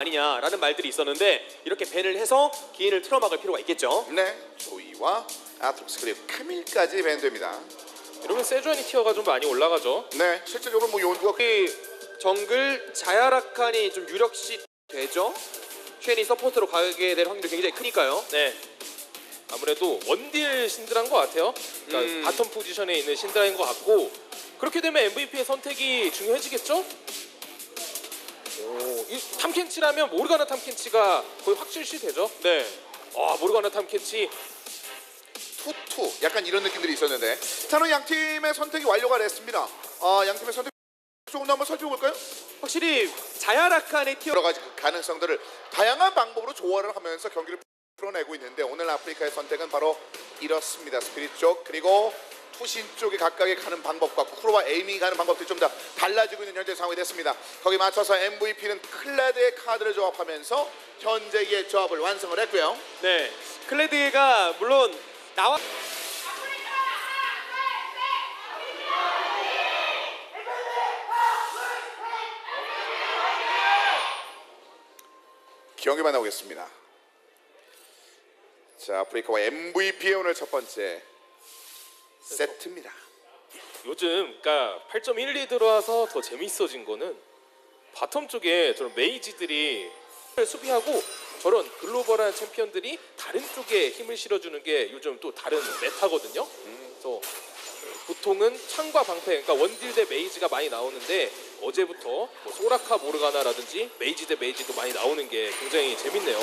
아니냐라는 말들이 있었는데 이렇게 밴을 해서 기인을 틀어막을 필요가 있겠죠. 네, 조이와 아트록스 그리고 카밀까지 밴됩니다. 이러면 세주안이 티어가 좀 많이 올라가죠. 네, 실질적으로 뭐 요원구가 이 정글 자야라칸이 좀 유력시 되죠. 쉔이 서포트로 가게 될 확률이 굉장히 크니까요. 네. 아무래도 원딜 신드라인 것 같아요. 그러니까 바텀 포지션에 있는 신드라인 것 같고 그렇게 되면 MVP의 선택이 중요해지겠죠? 이 탐켄치라면 모르가나 탐켄치가 거의 확실시 되죠. 네. 모르가나 탐켄치 투투 약간 이런 느낌들이 있었는데 자, 그럼 양 팀의 선택이 완료가 됐습니다. 양 팀의 선택 조금 더 한번 살펴볼까요? 확실히 자야라칸의 티어 여러 가지 그 가능성들을 다양한 방법으로 조화를 하면서 경기를 풀어내고 있는데 오늘 아프리카의 선택은 바로 이렇습니다. 스피릿 쪽 그리고 투신 쪽에 가까이 가는 방법과 쿠로와 에이미 가는 방법들이 좀 더 달라지고 있는 현재 상황이 됐습니다. 거기 맞춰서 MVP는 클레드의 카드를 조합하면서 현재의 조합을 완성을 했고요. 네. 클레드가 물론 나와 경기 만나보겠습니다. 자, 아프리카와 MVP의 오늘 첫 번째 세트입니다. 요즘 그러니까 8.12 들어와서 더 재밌어진 거는 바텀 쪽에 저런 메이지들이 수비하고 저런 글로벌한 챔피언들이 다른 쪽에 힘을 실어주는 게 요즘 또 다른 메타거든요. 그래서 보통은 창과 방패, 그러니까 원딜 대 메이지가 많이 나오는데 어제부터 뭐 소라카 모르가나라든지 메이지 대 메이지도 많이 나오는 게 굉장히 재밌네요.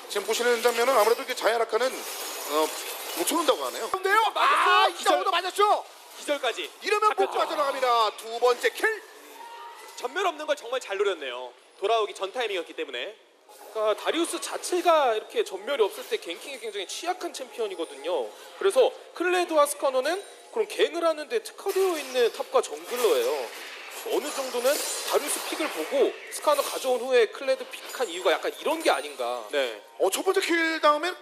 지금 보시는 장면은 아무래도 이게 자야라카는 못 쏘는다고 하네요. 근데요? 이정도 맞았죠? 기절까지 이러면 못 잡혔죠. 빠져나갑니다. 두 번째 킬. 전멸 없는 걸 정말 잘 노렸네요. 돌아오기 전 타이밍이었기 때문에. 그러니까 다리우스 자체가 이렇게 전멸이 없을 때 갱킹에 굉장히 취약한 챔피언이거든요. 그래서 클레드와 스카노는 그럼 갱을 하는데 특화되어 있는 탑과 정글러예요. 어느 정도는 다리우스 픽을 보고 스카노 가져온 후에 클레드 픽한 이유가 약간 이런 게 아닌가. 네. 첫 번째 킬 다음엔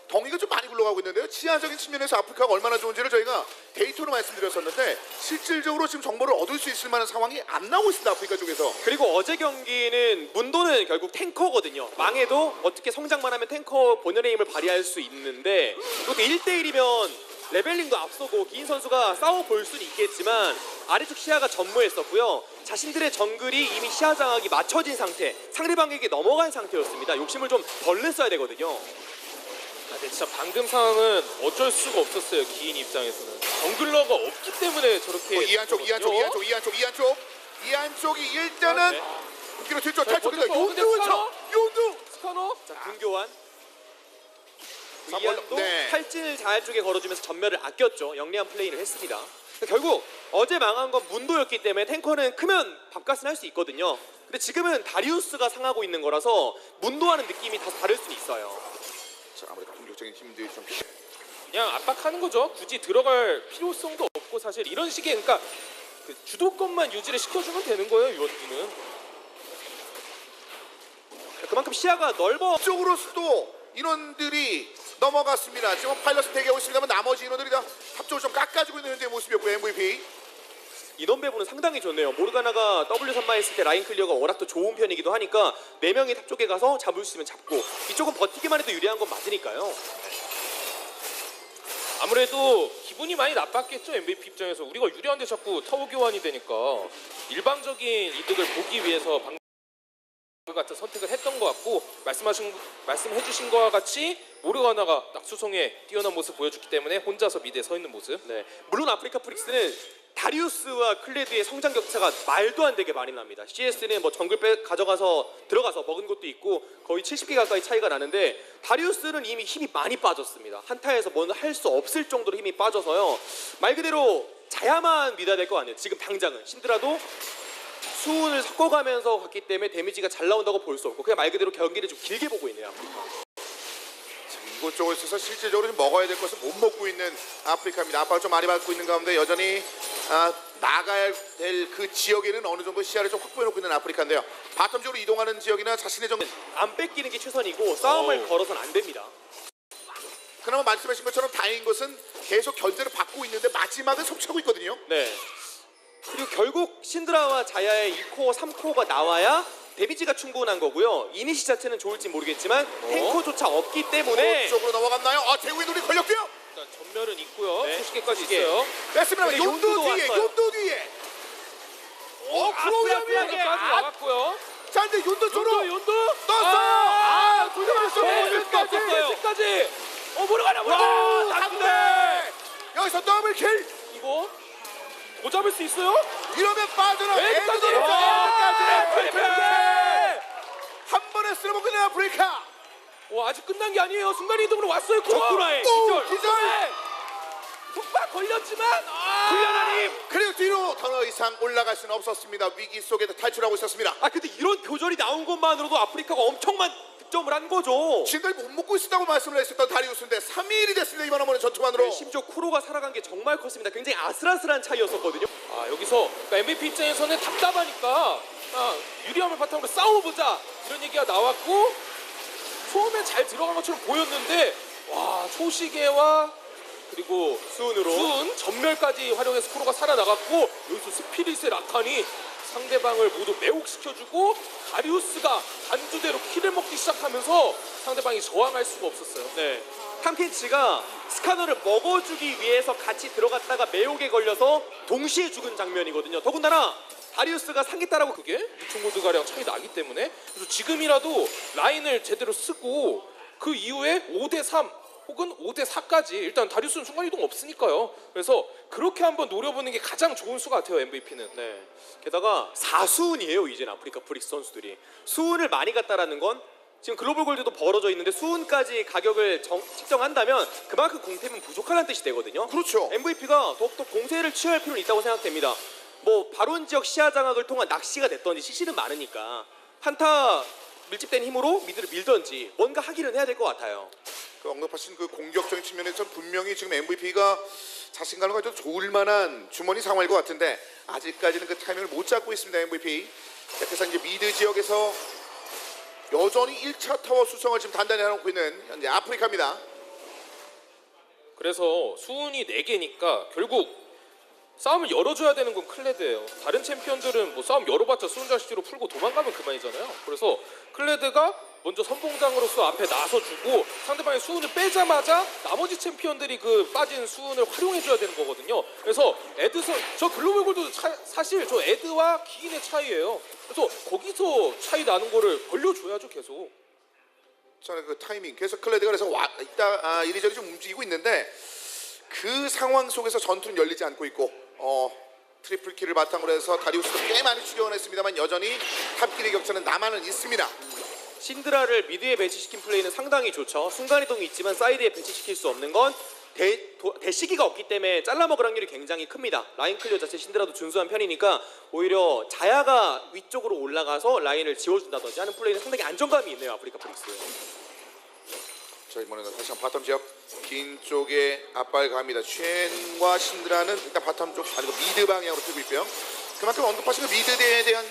덩이가 좀 많이 굴러가고 있는데요. 지하적인 측면에서 아프리카가 얼마나 좋은지를 저희가 데이터로 말씀드렸었는데 실질적으로 지금 정보를 얻을 수 있을 만한 상황이 안 나오고 있습니다. 아프리카 쪽에서. 그리고 어제 경기는 문도는 결국 탱커거든요. 망해도 어떻게 성장만 하면 탱커 본연의 힘을 발휘할 수 있는데 이것도 1대1이면 레벨링도 앞서고 기인 선수가 싸워볼 수는 있겠지만 아래쪽 시야가 전무했었고요. 자신들의 정글이 이미 시야 장악이 맞춰진 상태, 상대방에게 넘어간 상태였습니다. 욕심을 좀 덜 냈어야 되거든요. 근데 진짜 방금 상황은 어쩔 수가 없었어요. 기인 입장에서는 정글러가 없기 때문에 저렇게 이 안쪽이 일단은 웃기로 뒤쪽 탈출인데 용두 스카노 자, 군교환 삼번- 이안도 네. 탈진을 잘 쪽에 걸어주면서 전멸을 아꼈죠. 영리한 플레이를 했습니다. 결국 어제 망한 건 문도였기 때문에 탱커는 크면 밥값은 할 수 있거든요. 근데 지금은 다리우스가 상하고 있는 거라서 문도와는 느낌이 다 다를 수는 있어요. 자, 아무래도 공격적인 힘들이 좀 그냥 압박하는 거죠. 굳이 들어갈 필요성도 없고 사실 이런 식의 그러니까 그 주도권만 유지를 시켜주면 되는 거예요. 유원기는. 그만큼 시야가 넓어. 쪽으로서도 인원들이 넘어갔습니다. 지금 파일럿을 대기하고 있습니다만 나머지 인원들이 다 탑쪽을 좀 깎아주고 있는 현재의 모습이었고 MVP 인원 배분은 상당히 좋네요. 모르가나가 W 선마했을 때 라인 클리어가 워낙 또 좋은 편이기도 하니까 4명이 탑 쪽에 가서 잡을 수 있으면 잡고 이쪽은 버티기만 해도 유리한 건 맞으니까요. 아무래도 기분이 많이 나빴겠죠. MVP 입장에서 우리가 유리한데 자꾸 타워 교환이 되니까 일방적인 이득을 보기 위해서 방금 같은 선택을 했던 것 같고 말씀해주신 것과 같이 모르가나가 낙수성에 뛰어난 모습 보여줬기 때문에 혼자서 미드에 서 있는 모습. 네. 물론 아프리카 프릭스는 다리우스와 클레드의 성장 격차가 말도 안 되게 많이 납니다. CS는 뭐 정글 가져가서 들어가서 먹은 것도 있고 거의 70개 가까이 차이가 나는데 다리우스는 이미 힘이 많이 빠졌습니다. 한타에서 뭔 할 수 없을 정도로 힘이 빠져서요. 말 그대로 자야만 믿어야 될 것 같네요. 지금 당장은 신드라도 수운을 섞어가면서 갔기 때문에 데미지가 잘 나온다고 볼 수 없고 그냥 말 그대로 경기를 좀 길게 보고 있네요. 이곳 쪽에 있어서 실질적으로 좀 먹어야 될 것을 못 먹고 있는 아프리카입니다. 압박을 좀 많이 받고 있는 가운데 여전히 나가야 될 그 지역에는 어느 정도 시야를 좀 확보해 놓고 있는 아프리카인데요. 바텀쪽으로 이동하는 지역이나 자신의 안 뺏기는 게 최선이고 싸움을 걸어서는 안 됩니다. 그나마 말씀하신 것처럼 다행인 것은 계속 견제를 받고 있는데 마지막은 섭취하고 있거든요. 네. 그리고 결국 신드라와 자야의 2코어, 3코어가 나와야 데미지가 충분한 거고요. 이니시 자체는 좋을지 모르겠지만 탱커조차 없기 때문에 쪽으로 넘어갔나요? 태국의 눈이 걸렸고요. 일단 전멸은 있고요. 네. 초시계까지 초시계. 있어요. 뺐습니다. 근데 용도 용도도 뒤에, 왔어요. 용도 뒤에. 아슬아슬하게. 여기까지 나갔고요. 자, 근데 용도 쪽으로 연도 떴어요. 돌려봤어요. 끝까지. 몰아가냐 와, 안 한 돼. 대. 여기서 더블 킬. 이거 못 잡을 수 있어요? 이러면 빠져나. 여기까지. 에드까지. 한 번에 쓸어먹는 아프리카. 아직 끝난 게 아니에요. 순간 이동으로 왔어요. 적구라에 또 기절. 속박 걸렸지만 훈련한 힘. 그리고 뒤로 더 이상 올라갈 수는 없었습니다. 위기 속에서 탈출하고 있었습니다. 근데 이런 교전이 나온 것만으로도 아프리카가 엄청난 득점을 한 거죠. 지금까지 못 먹고 있었다고 말씀을 했었던 다리우스인데 3일이 됐습니다. 이번 한번의 전투만으로. 네, 심지어 쿠로가 살아간 게 정말 컸습니다. 굉장히 아슬아슬한 차이였었거든요. 여기서 MVP 입장에서는 답답하니까 유리함을 바탕으로 싸워보자 이런 얘기가 나왔고 처음에 잘 들어간 것처럼 보였는데 초시계와 그리고 수은 전멸까지 활용해서 쿠로가 살아나갔고 여기서 스피릿의 라칸이 상대방을 모두 매혹시켜주고 다리우스가 단두대로 킬을 먹기 시작하면서 상대방이 저항할 수가 없었어요. 네. 탐켄치가 스카너를 먹어주기 위해서 같이 들어갔다가 매혹에 걸려서 동시에 죽은 장면이거든요. 더군다나 다리우스가 상기따라고 그게 6천 골드 가량 차이 나기 때문에 그래서 지금이라도 라인을 제대로 쓰고 그 이후에 5대3 혹은 5대4까지 일단 다리우스는 순간이동 없으니까요. 그래서 그렇게 한번 노려보는 게 가장 좋은 수 같아요. MVP는. 네. 게다가 4수운이에요. 이제는 아프리카 프릭스 선수들이 수운을 많이 갔다라는 건 지금 글로벌 골드도 벌어져 있는데 수운까지 가격을 측정한다면 그만큼 공템은 부족하다는 뜻이 되거든요. 그렇죠. MVP가 더욱더 공세를 취할 필요는 있다고 생각됩니다. 뭐 바론 지역 시야 장악을 통한 낚시가 됐던지 CC는 많으니까 한타 밀집된 힘으로 미드를 밀던지 뭔가 하기는 해야 될 것 같아요. 그 언급하신 그 공격적인 측면에서 분명히 지금 MVP가 자신감을 가져도 좋을 만한 주머니 상황일 것 같은데 아직까지는 그 타이밍을 못 잡고 있습니다. MVP. 그래서 이제 미드 지역에서 여전히 1차 타워 수성을 지금 단단히 해놓고 있는 현재 아프리카입니다. 그래서 수운이 4개니까 결국 싸움을 열어줘야 되는 건 클레드예요. 다른 챔피언들은 뭐 싸움 열어봤자 수운 자식으로 풀고 도망가면 그만이잖아요. 그래서 클레드가 먼저 선봉장으로서 앞에 나서주고 상대방의 수운을 빼자마자 나머지 챔피언들이 그 빠진 수운을 활용해줘야 되는 거거든요. 그래서 저 글로벌 골드 사실 저 에드와 기인의 차이예요. 그래서 거기서 차이 나는 거를 벌려줘야죠 계속. 저는 그 타이밍 계속 클레드가 그래서 이리저리 좀 움직이고 있는데 그 상황 속에서 전투는 열리지 않고 있고 트리플 킬을 바탕으로 해서 다리우스도 꽤 많이 추격을 했습니다만 여전히 탑길의 격차는 남아는 있습니다. 신드라를 미드에 배치시킨 플레이는 상당히 좋죠. 순간이동이 있지만 사이드에 배치시킬 수 없는 건 대시기가 없기 때문에 잘라먹을 확률이 굉장히 큽니다. 라인 클리어 자체 신드라도 준수한 편이니까 오히려 자야가 위쪽으로 올라가서 라인을 지워준다든지 하는 플레이는 상당히 안정감이 있네요. 아프리카 프릭스. 자, 이번에는 다시 한번 바텀 지역 긴 쪽에 압박을 갑니다. 쉔과 신드라는 일단 바텀 쪽 아니고 미드 방향으로 뛰고 있고요. 그만큼 언급하신 그 미드에 대한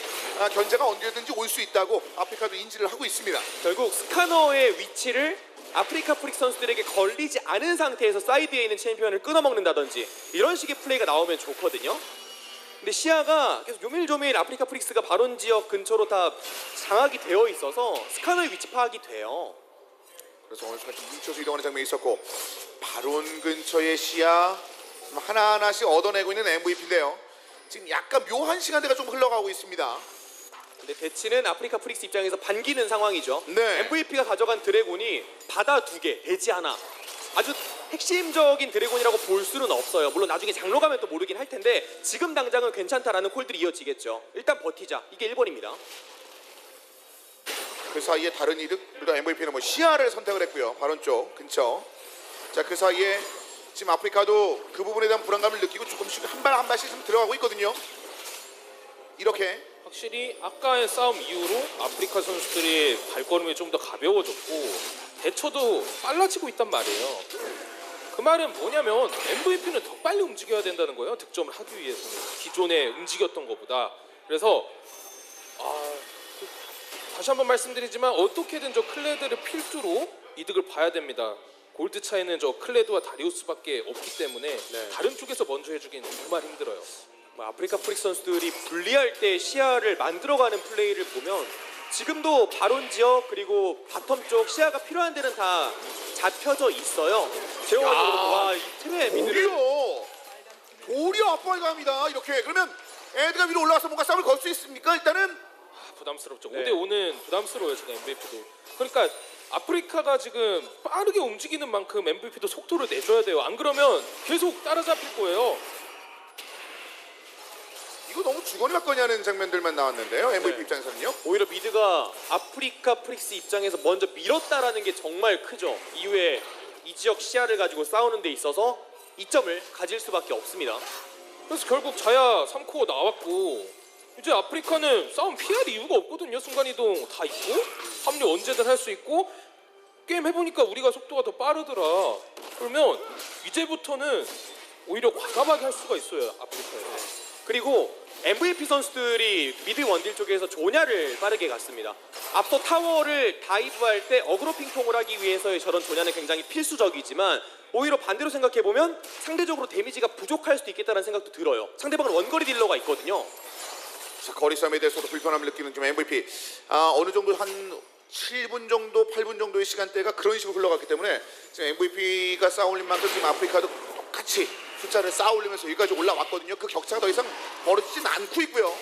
견제가 언제든지 올 수 있다고 아프리카도 인지를 하고 있습니다. 결국 스카너의 위치를 아프리카 프릭스 선수들에게 걸리지 않은 상태에서 사이드에 있는 챔피언을 끊어먹는다든지 이런 식의 플레이가 나오면 좋거든요. 근데 시야가 계속 요밀조밀 아프리카 프릭스가 바론 지역 근처로 다 장악이 되어 있어서 스카너의 위치 파악이 돼요. 그래서 어느 순간 좀 뭉쳐서 이동하는 장면이 있었고 바론 근처의 시야 하나하나씩 얻어내고 있는 MVP인데요. 지금 약간 묘한 시간대가 좀 흘러가고 있습니다. 근데 대치는 아프리카 프릭스 입장에서 반기는 상황이죠. 네. MVP가 가져간 드래곤이 바다 2개, 대지 하나. 아주 핵심적인 드래곤이라고 볼 수는 없어요. 물론 나중에 장로 가면 또 모르긴 할 텐데 지금 당장은 괜찮다라는 콜들이 이어지겠죠. 일단 버티자. 이게 1번입니다. 그 사이에 다른 이득, 물론 MVP는 뭐 시야를 선택을 했고요. 바론 쪽 근처. 자, 그 사이에 지금 아프리카도 그 부분에 대한 불안감을 느끼고 조금씩 한 발 한 발씩 좀 들어가고 있거든요. 이렇게 확실히 아까의 싸움 이후로 아프리카 선수들이 발걸음이 좀 더 가벼워졌고 대처도 빨라지고 있단 말이에요. 그 말은 뭐냐면 MVP는 더 빨리 움직여야 된다는 거예요. 득점을 하기 위해서는 기존에 움직였던 것보다. 그래서 다시 한번 말씀드리지만 어떻게든 저 클레드를 필두로 이득을 봐야 됩니다. 골드 차이는 저 클레드와 다리우스밖에 없기 때문에 다른 쪽에서 먼저 해주긴 정말 힘들어요. 아프리카 프릭스 선수들이 분리할 때 시야를 만들어가는 플레이를 보면 지금도 바론 지역 그리고 바텀 쪽 시야가 필요한 데는 다 잡혀져 있어요. 제어가지고 와이 틈에 미드를 도리어 앞발 갑니다. 이렇게 그러면 애드가 위로 올라와서 뭔가 싸움을 걸 수 있습니까? 일단은 부담스럽죠. 네. 5대5는 부담스러워요 지금 MVP도. 그러니까 아프리카가 지금 빠르게 움직이는 만큼 MVP도 속도를 내줘야 돼요. 안 그러면 계속 따라잡힐 거예요. 이거 너무 주거니 받거니 하는 장면들만 나왔는데요. MVP 네. 입장에서는요. 오히려 미드가 아프리카 프릭스 입장에서 먼저 밀었다라는 게 정말 크죠. 이후에 이 지역 시야를 가지고 싸우는 데 있어서 이점을 가질 수밖에 없습니다. 그래서 결국 자야 3코어 나왔고 이제 아프리카는 싸움 피할 이유가 없거든요. 순간이동 다 있고 합류 언제든 할 수 있고 게임 해보니까 우리가 속도가 더 빠르더라. 그러면 이제부터는 오히려 과감하게 할 수가 있어요. 아프리카에서. 그리고 MVP 선수들이 미드 원딜 쪽에서 조냐를 빠르게 갔습니다. 앞서 타워를 다이브할 때 어그로 핑퐁을 하기 위해서의 저런 조냐는 굉장히 필수적이지만 오히려 반대로 생각해보면 상대적으로 데미지가 부족할 수도 있겠다는 생각도 들어요. 상대방은 원거리 딜러가 있거든요. 자, 거리 싸움에 대해서도 불편함을 느끼는 좀 MVP. 어느 정도 한 7분 정도, 8분 정도의 시간대가 그런 식으로 흘러갔기 때문에 지금 MVP가 쌓아올린 만큼 지금 아프리카도 똑같이 숫자를 쌓아올리면서 여기까지 올라왔거든요. 그 격차가 더 이상 벌어지진 않고 있고요.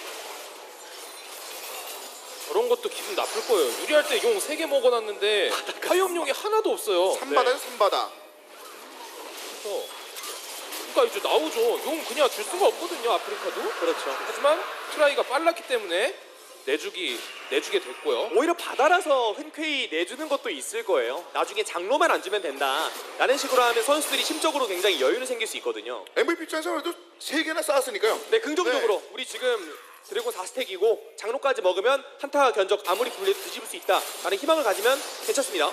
저런 것도 기분 나쁠 거예요. 유리할 때 용 3개 먹어놨는데 화염용이 하나도 없어요. 삼바다요, 삼바다. 그러니까 이제 나오죠. 용 그냥 줄 수가 없거든요. 아프리카도. 그렇죠. 하지만 트라이가 빨랐기 때문에 내주게 됐고요. 오히려 바다라서 흔쾌히 내주는 것도 있을 거예요. 나중에 장로만 안 주면 된다 라는 식으로 하면 선수들이 심적으로 굉장히 여유는 생길 수 있거든요. MVP 입장에서는 그래도 3개나 쌓았으니까요. 네, 긍정적으로 우리 지금 드래곤 4스택이고 장로까지 먹으면 한타 견적 아무리 굴려도 뒤집을 수 있다 라는 희망을 가지면 괜찮습니다.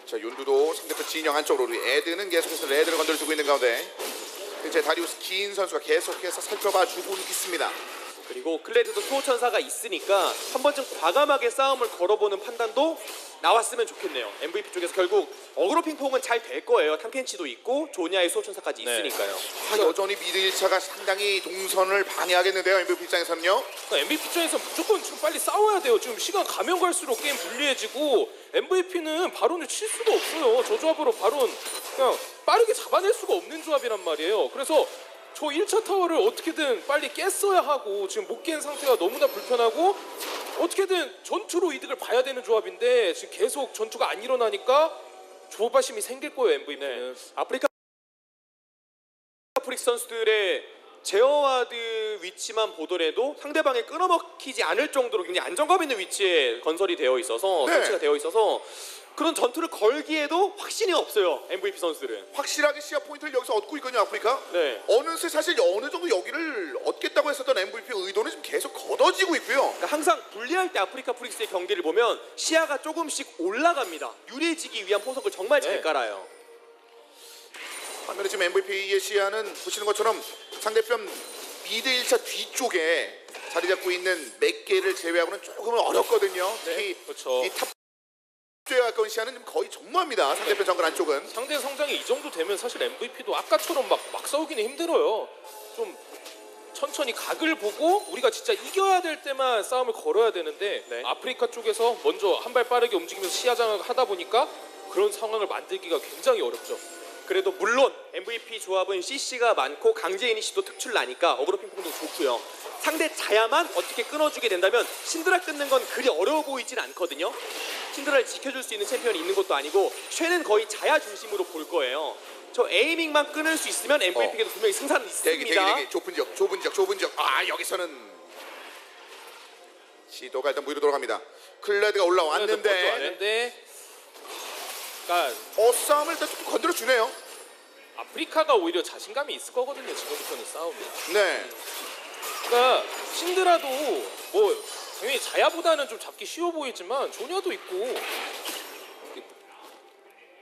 자, 윤두도 상대편 진영 안쪽으로 우리 에드는 계속해서 레드를 건드려주고 있는 가운데 이제 다리우스 긴 선수가 계속해서 살펴봐 주고 있습니다. 그리고 클레드도 수호천사가 있으니까 한 번쯤 과감하게 싸움을 걸어보는 판단도 나왔으면 좋겠네요. MVP 쪽에서 결국 어그로 핑퐁은 잘 될 거예요. 탐켄치도 있고 조냐의 수호천사까지 네. 있으니까요. 여전히 미드 1차가 상당히 동선을 방해하겠는데요. MVP 입장에서는요. MVP 입장에서 무조건 지금 빨리 싸워야 돼요. 지금 시간 가면 갈수록 게임 불리해지고 MVP는 바론을 칠 수가 없어요. 저 조합으로 바론 그냥 빠르게 잡아낼 수가 없는 조합이란 말이에요. 그래서 저 1차 타워를 어떻게든 빨리 깼어야 하고 지금 못 깬 상태가 너무나 불편하고 어떻게든 전투로 이득을 봐야 되는 조합인데 지금 계속 전투가 안 일어나니까 조바심이 생길 거예요. MVP는. 아프리카 프릭스 선수들의 제어와드 위치만 보더라도 상대방에 끊어먹히지 않을 정도로 굉장히 안정감 있는 위치에 건설이 되어 있어서 네. 설치가 되어 있어서 그런 전투를 걸기에도 확신이 없어요. MVP 선수들은. 확실하게 시야 포인트를 여기서 얻고 있거든요. 아프리카. 네. 어느새 사실 어느 정도 여기를 얻겠다고 했었던 MVP 의도는 지금 계속 걷어지고 있고요. 그러니까 항상 분리할 때 아프리카 프릭스의 경기를 보면 시야가 조금씩 올라갑니다. 유리해지기 위한 포석을 정말 잘 네. 깔아요. 반면에 지금 MVP의 시야는 보시는 것처럼 상대편 미드 1차 뒤쪽에 자리 잡고 있는 몇 개를 제외하고는 조금은 어렵거든요. 특히 그렇죠. 이 탑에 가까운 시야는 좀 거의 전무합니다. 상대편 정글 안쪽은. 상대 성장이 이 정도 되면 사실 MVP도 아까처럼 막 싸우기는 힘들어요. 좀 천천히 각을 보고 우리가 진짜 이겨야 될 때만 싸움을 걸어야 되는데 네. 아프리카 쪽에서 먼저 한 발 빠르게 움직이면서 시야장을 하다 보니까 그런 상황을 만들기가 굉장히 어렵죠. 그래도 물론 MVP 조합은 CC가 많고 강제 이니시도 특출 나니까 어그로 핑퐁도 좋고요. 상대 자야만 어떻게 끊어주게 된다면 신드라 끊는 건 그리 어려워 보이진 않거든요. 신드라를 지켜줄 수 있는 챔피언이 있는 것도 아니고 쉐는 거의 자야 중심으로 볼 거예요. 저 에이밍만 끊을 수 있으면 MVP에도 분명히 승산은 대기 있습니다. 좁은 지역. 아, 여기서는 시도가 일단 무위로 돌아갑니다. 클레드가 올라왔는데 왔는데 그러니까 싸움을 일단 좀 건드려 주네요. 아프리카가 오히려 자신감이 있을 거거든요. 지금부터는 싸움이. 네. 그러니까 신드라도 뭐 당연히 자야보다는 좀 잡기 쉬워 보이지만 조냐도 있고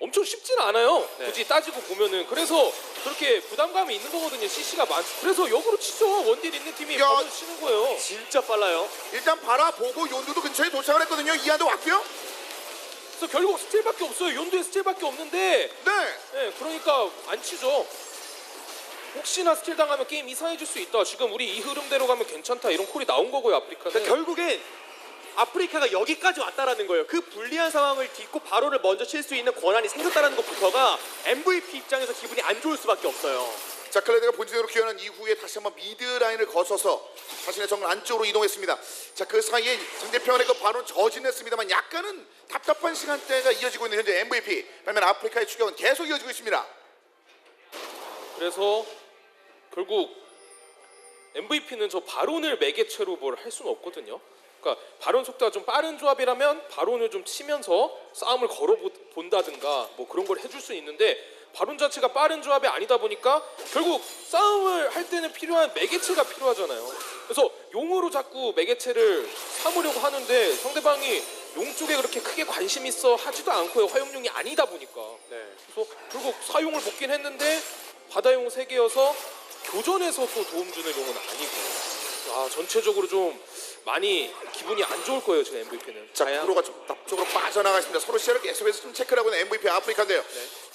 엄청 쉽진 않아요. 네. 굳이 따지고 보면은 그래서 그렇게 부담감이 있는 거거든요. CC가 그래서 역으로 치죠. 원딜 있는 팀이 야. 바로 치는 거예요. 진짜 빨라요. 일단 바라보고 연두도 근처에 도착을 했거든요. 이한도 왔고요. 그래서 결국 스틸밖에 없어요. 연두에 스틸밖에 없는데 네. 네, 그러니까 안 치죠. 혹시나 스틸 당하면 게임 이상해질 수 있다. 지금 우리 이 흐름대로 가면 괜찮다. 이런 콜이 나온 거고요. 아프리카는. 그러니까 결국엔 아프리카가 여기까지 왔다라는 거예요. 그 불리한 상황을 딛고 바론을 먼저 칠 수 있는 권한이 생겼다라는 것부터가 MVP 입장에서 기분이 안 좋을 수밖에 없어요. 자, 클레드가 본진으로 귀환한 이후에 다시 한번 미드 라인을 거쳐서 자신의 정글 안쪽으로 이동했습니다. 자, 그 사이에 상대편의 그 바로 저진했습니다만 약간은 답답한 시간대가 이어지고 있는 현재 MVP. 반면 아프리카의 추격은 계속 이어지고 있습니다. 그래서 결국 MVP는 저 바론을 매개체로 뭘 할 수는 없거든요. 그러니까 바론 속도가 좀 빠른 조합이라면 바론을 좀 치면서 싸움을 걸어 본다든가 뭐 그런 걸 해줄 수 있는데 바론 자체가 빠른 조합이 아니다 보니까 결국 싸움을 할 때는 필요한 매개체가 필요하잖아요. 그래서 용으로 자꾸 매개체를 삼으려고 하는데 상대방이 용 쪽에 그렇게 크게 관심 있어 하지도 않고요. 화용용이 아니다 보니까. 네. 그래서 결국 사용을 먹긴 했는데 바다용 3개여서 교전에서 또 도움 주는 용은 아니고 전체적으로 좀 많이 기분이 안 좋을 거예요 지금 MVP는. 자, 프로가 좀 앞쪽으로 빠져나갔습니다. 서로 시야를 계속해서 좀 체크를 하고 있는 MVP 아프리카인데요.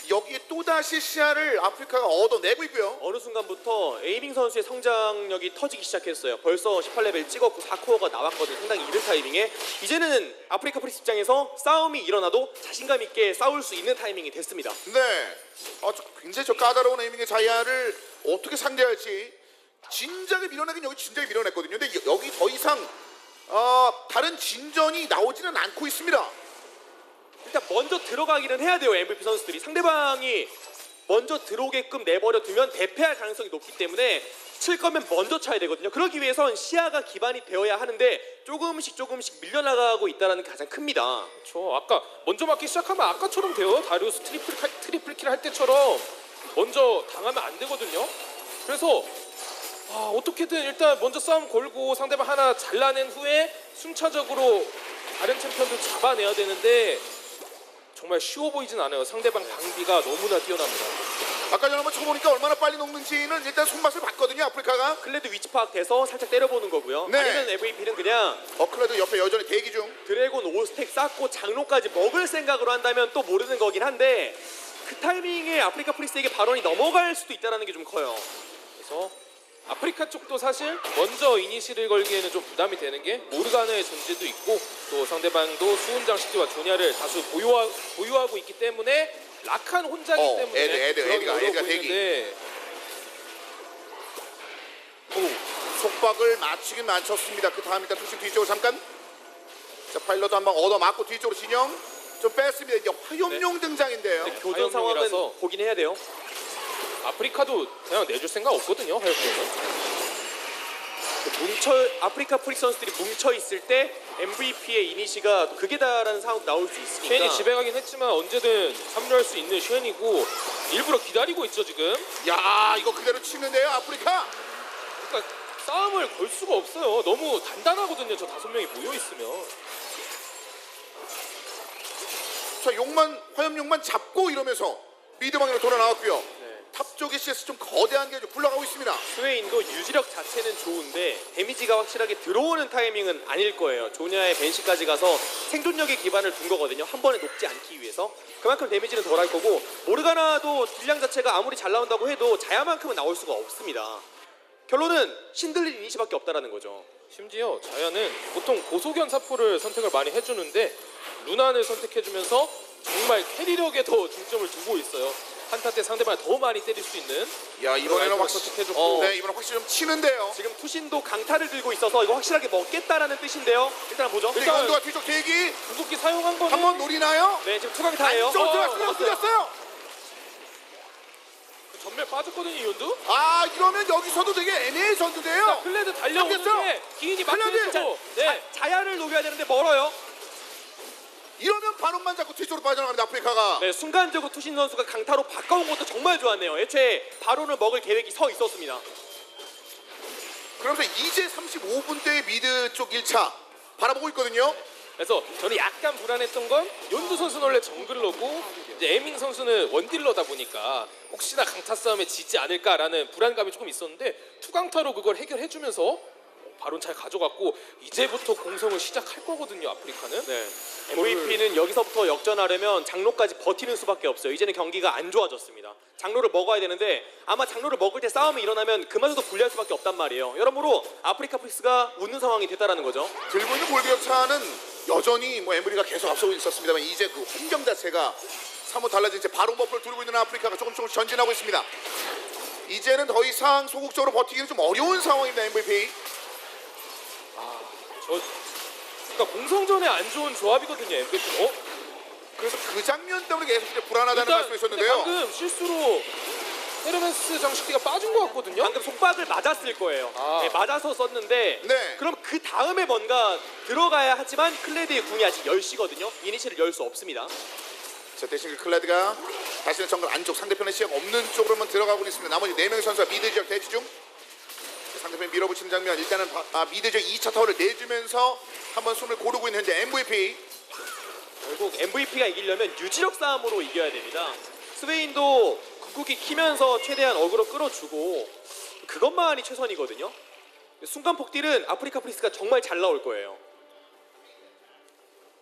여기에 또다시 시야를 아프리카가 얻어내고 있고요. 어느 순간부터 에이밍 선수의 성장력이 터지기 시작했어요. 벌써 18레벨 찍었고 4코어가 나왔거든요. 상당히 이른 타이밍에 이제는 아프리카 프리스 입장에서 싸움이 일어나도 자신감 있게 싸울 수 있는 타이밍이 됐습니다. 네. 굉장히 저 까다로운 에이밍의 자야를 어떻게 상대할지 진작에 밀어내긴 여기 진작에 밀어냈거든요. 근데 여기 더 이상 다른 진전이 나오지는 않고 있습니다. 일단 먼저 들어가기는 해야 돼요. MVP 선수들이 상대방이 먼저 들어오게끔 내버려 두면 대패할 가능성이 높기 때문에 칠 거면 먼저 쳐야 되거든요. 그러기 위해선 시야가 기반이 되어야 하는데 조금씩 밀려나가고 있다는 게 가장 큽니다. 그렇죠. 아까 먼저 맞기 시작하면 아까처럼 돼요. 다리우스 트리플킬 할 때처럼 먼저 당하면 안 되거든요. 그래서 어떻게든 일단 먼저 싸움 걸고 상대방 하나 잘라낸 후에 순차적으로 다른 챔피언도 잡아내야 되는데 정말 쉬워 보이진 않아요. 상대방 방비가 너무나 뛰어납니다. 아까 전에 한번 쳐보니까 얼마나 빨리 녹는지는 일단 손맛을 봤거든요. 아프리카가. 클레드 위치 파악돼서 살짝 때려보는 거고요. 네. 아니면 MVP는 그냥 클레드 옆에 여전히 대기 중. 드래곤 5스택 쌓고 장로까지 먹을 생각으로 한다면 또 모르는 거긴 한데 그 타이밍에 아프리카 프리스에게 발언이 넘어갈 수도 있다는 게 좀 커요. 그래서 아프리카 쪽도 사실 먼저 이니시를 걸기에는 좀 부담이 되는 게 모르가나의 존재도 있고 또 상대방도 수훈 장식지와 조냐를 다수 보유하고 있기 때문에 라칸 혼자기 때문에 에드가 대기. 보이는데 속박을 맞추긴 맞췄습니다. 그 다음 일단 투심 뒤쪽으로 잠깐. 자, 파일럿도 한번 얻어맞고 뒤쪽으로 진영 좀 뺐습니다. 이제 화염용 등장인데요. 근데 교전 상황은 화염용이라서. 보긴 해야 돼요. 아프리카도 그냥 내줄 생각 없거든요. 화염용은. 아프리카 프릭 선수들이 뭉쳐 있을 때 MVP의 이니시가 극에다라는 상황도 나올 수 있으니까. 슈엔이 집에 가긴 했지만 언제든 합류할 수 있는 슈엔이고 일부러 기다리고 있죠 지금. 야, 이거 그대로 치는데요, 아프리카. 그러니까 싸움을 걸 수가 없어요. 너무 단단하거든요. 저 5명이 모여 있으면. 자, 화염용만 잡고 이러면서 미드 방향으로 돌아 나왔고요. 탑 쪽의 CS 좀 거대한 게 굴러가고 있습니다. 스웨인도 유지력 자체는 좋은데 데미지가 확실하게 들어오는 타이밍은 아닐 거예요. 조냐의 벤시까지 가서 생존력에 기반을 둔 거거든요. 한 번에 녹지 않기 위해서. 그만큼 데미지는 덜 할 거고 모르가나도 딜량 자체가 아무리 잘 나온다고 해도 자야만큼은 나올 수가 없습니다. 결론은 신들린 이니시밖에 없다라는 거죠. 심지어 자야는 보통 고소견 사포를 선택을 많이 해주는데 루난을 선택해주면서 정말 캐리력에 더 중점을 두고 있어요. 한타 때 상대방을 더 많이 때릴 수 있는. 야, 이번에는 확실히 선택해줬고. 네, 이번엔 확실히 좀 치는데요. 지금 투신도 강타를 들고 있어서 이거 확실하게 먹겠다라는 뜻인데요. 일단 보죠. 일단 원두가 뒤쪽 대기 궁극기 사용한 거는 한번 노리나요? 네, 지금 투강타예요. 안쪽 들어갔어요. 전멸 빠졌거든요 연두. 이러면 여기서도 되게 애매해졌는데요. 클레드 잡혔어요. 달려오는데 기인이 클레드! 막혀있고. 네. 자야를 녹여야 되는데 멀어요. 이러면 바론만 잡고 뒤쪽으로 빠져나갑니다. 아프리카가. 네, 순간적으로 투신 선수가 강타로 바꿔온 것도 정말 좋았네요. 애초에 바론을 먹을 계획이 서 있었습니다. 그러면서 이제 35분 대의 미드 쪽 1차 바라보고 있거든요. 그래서 저는 약간 불안했던 건 연두 선수는 원래 정글러고 이제 에밍 선수는 원딜러다 보니까 혹시나 강타 싸움에 지지 않을까라는 불안감이 조금 있었는데 투강타로 그걸 해결해주면서 바론 잘 가져갔고 이제부터 공성을 시작할 거거든요. 아프리카는. 네. MVP는 여기서부터 역전하려면 장로까지 버티는 수밖에 없어요. 이제는 경기가 안 좋아졌습니다. 장로를 먹어야 되는데 아마 장로를 먹을 때 싸움이 일어나면 그마저도 불리할 수밖에 없단 말이에요. 여러모로 아프리카 프릭스가 웃는 상황이 됐다라는 거죠. 들고 있는 골격 차는 여전히 뭐 에브리가 계속 앞서고 있었습니다만 이제 그 환경 자체가 사뭇 달라진 이제 바론 버프를 두르고 있는 아프리카가 조금씩 전진하고 있습니다. 이제는 더 이상 소극적으로 버티기는 좀 어려운 상황입니다. MVP. 그러니까 공성전에 안 좋은 조합이거든요. MVP. 그래서 그 장면 때문에 계속 이제 불안하다는 근데 말씀이셨는데요. 방금 실수로 헤르메스 장식기가 빠진 것 같거든요. 방금 속박을 맞았을 거예요. 아. 네, 맞아서 썼는데 네. 그럼 그 다음에 뭔가 들어가야 하지만 클레드의 궁이 아직 10시거든요. 이니시를 열 수 없습니다. 자, 대신 그 클라드가 다시는 정글 안쪽 상대편의 시야가 없는 쪽으로만 들어가고 있습니다. 나머지 4명의 선수가 미드 지역 대치 중. 상대편 밀어붙이는 장면. 일단은 미드 지역 2차 타워를 내주면서 한번 숨을 고르고 있는 현재 MVP. 결국 MVP가 이기려면 유지력 싸움으로 이겨야 됩니다. 스웨인도 궁극기 키면서 최대한 어그로 끌어주고 그것만이 최선이거든요. 순간 폭딜은 아프리카 프리스가 정말 잘 나올 거예요.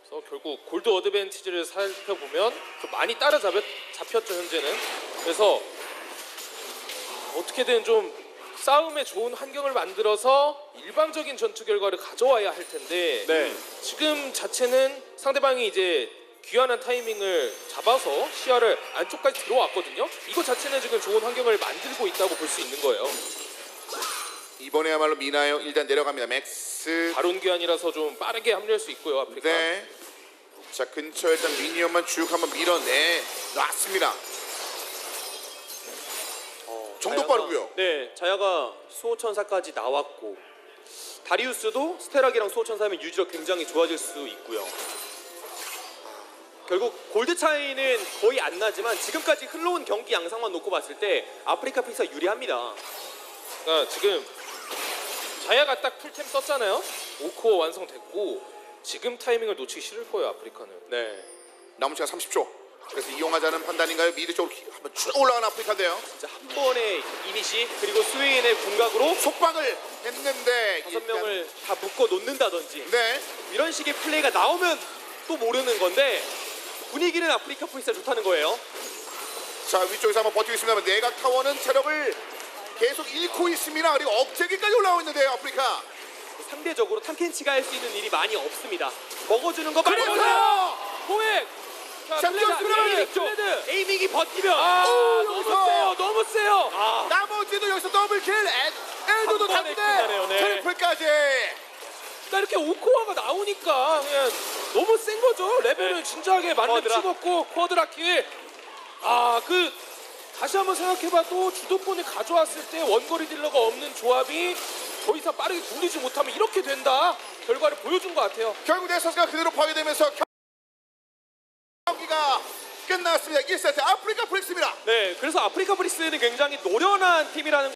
그래서 결국 골드 어드밴티지를 살펴보면 좀 많이 잡혔죠 현재는. 그래서 어떻게든 좀 싸움에 좋은 환경을 만들어서 일방적인 전투 결과를 가져와야 할 텐데 네. 지금 자체는 상대방이 이제 귀환한 타이밍을 잡아서 시야를 안쪽까지 들어왔거든요. 이거 자체는 지금 좋은 환경을 만들고 있다고 볼 수 있는 거예요. 이번에야말로 미나요. 일단 내려갑니다. 맥스. 바론 귀환이라서 좀 빠르게 합류할 수 있고요. 아프리카. 네. 자, 근처에 일단 미니언만 쭉 한번 밀어내 놨습니다. 정도 빠르고요. 네, 자야가 수호천사까지 나왔고 다리우스도 스테락이랑 수호천사면 유지력 굉장히 좋아질 수 있고요. 결국 골드 차이는 거의 안 나지만 지금까지 흘러온 경기 양상만 놓고 봤을 때 아프리카 프리스가 유리합니다. 그러니까 지금 자야가 딱 풀템 썼잖아요. 5코어 완성됐고 지금 타이밍을 놓치기 싫을 거예요. 아프리카는. 네, 남은 시간 30초. 그래서 이용하자는 판단인가요? 미드 쪽으로 한번 쭉 올라가는 아프리카인데요. 진짜 한 번의 이니시 그리고 스웨인의 궁각으로 속박을 했는데 5명을 다 묶어 놓는다든지 네. 이런 식의 플레이가 나오면 또 모르는 건데 분위기는 아프리카 프리스가 좋다는 거예요. 자, 위쪽에서 한번 버티고 있습니다만 내각 타워는 체력을 계속 잃고 있습니다. 그리고 억제기까지 올라오고 있는데요. 아프리카. 상대적으로 탐켄치가 할 수 있는 일이 많이 없습니다. 먹어주는 거 말고 그래서 포획! 자, 챔피언스 클레드! 클레드! 에이밍이 버티면 너무 여기서! 세요. 너무 세요. 나머지도 여기서 더블킬. 엘도도 한 번에 탔는데 끝나네요, 네. 트리플까지. 그러니까 이렇게 5코어가 나오니까 그냥 너무 센 거죠. 레벨은 네. 진지하게 만렙 쿼드라. 찍었고 쿼드라킬. 다시 한번 생각해봐도 주도권을 가져왔을 때 원거리 딜러가 없는 조합이 더 이상 빠르게 굴리지 못하면 이렇게 된다. 결과를 보여준 것 같아요. 결국 네서스가 그대로 파괴되면서 경기가 끝났습니다. 1세트 아프리카 프릭스입니다. 네, 그래서 아프리카 프리스는 굉장히 노련한 팀이라는